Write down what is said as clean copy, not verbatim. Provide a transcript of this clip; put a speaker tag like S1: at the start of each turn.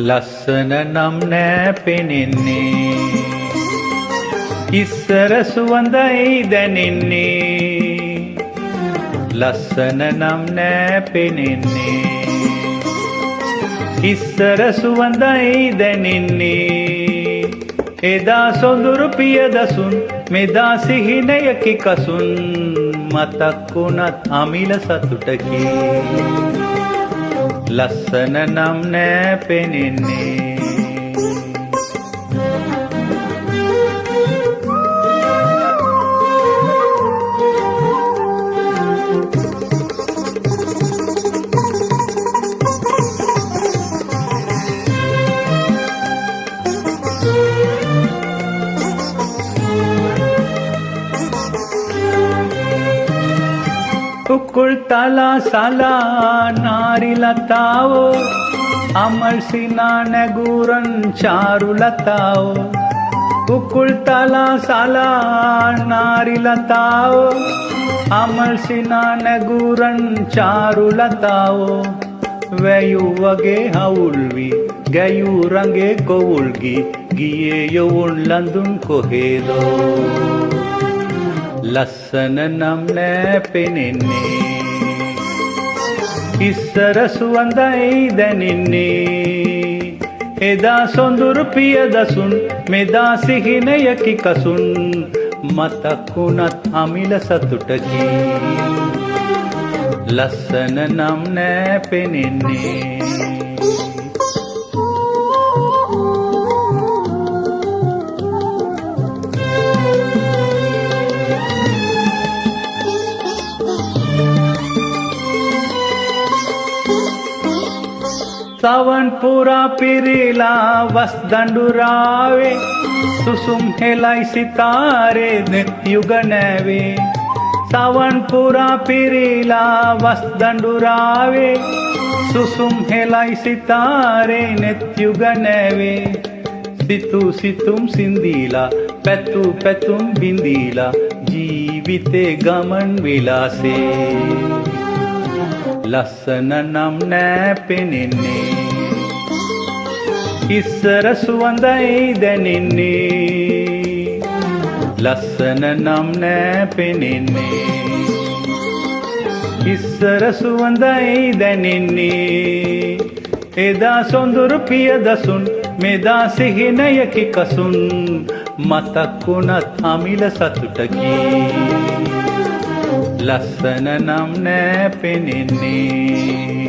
S1: ලස්සන නම් නෑ පෙනෙන්නේ ඉස්සර සුවඳයි දැනෙන්නේ ලස්සන නම් නෑ පෙනෙන්නේ ඉස්සර සුවඳයි දැනෙන්නේ එදා සොඳුරු පියදසුන් මෙදා සිහිනයකි කසුන් මතක් වුණත් අමිල සතුටකි ලස්සන නම් නෑ පෙනෙන්නේ कुकुल ताला साला नारी लताओ अमर सिना नगूरन चारु लताओ कुकुल ताला साला नारी लताओ अमर सिना नगूरन चारु लताओ वयु वगे हवुल्वी गयु रंगे कोवुल्गी गिये यवुन लंदुन कोहेदो ලස්සන නම් නෑ පෙනෙන්නේ ඉස්සර සුවඳයි දැනෙන්නේ එදා සොඳුරු පියදසුන් මෙදා සිහිනයකි කසුන් මතක් වුණත් අමිල සතුටකි ලස්සන නම් නෑ පෙනෙන්නේ සවන් පුරා පිරීලා වස් දඬුරාවේ සුසුම් හෙලයි සිතාරේ නෙත් යුග නැවේ සවන් පුරා පිරීලා වස් දඬුරාවේ සුසුම් හෙලයි සිතාරේ නෙත් යුග නැවේ සිතු සිතුම් සින්දීලා පැතු පැතුම් බින්දීලා ජීවිතේ ගමන් විලාසේ ලස්සන නම් නෑ පෙනෙන්නේ ඉස්සර සුවඳයි දැනෙන්නේ ලස්සන නම් නෑ පෙනෙන්නේ ඉස්සර සුවඳයි දැනෙන්නේ එදා සොඳුරු පියදසුන් මෙදා සිහිනයකි කසුන් මතක් වුණත් අමිල සතුටකි ලස්සන නම් නෑ පෙනෙන්නේ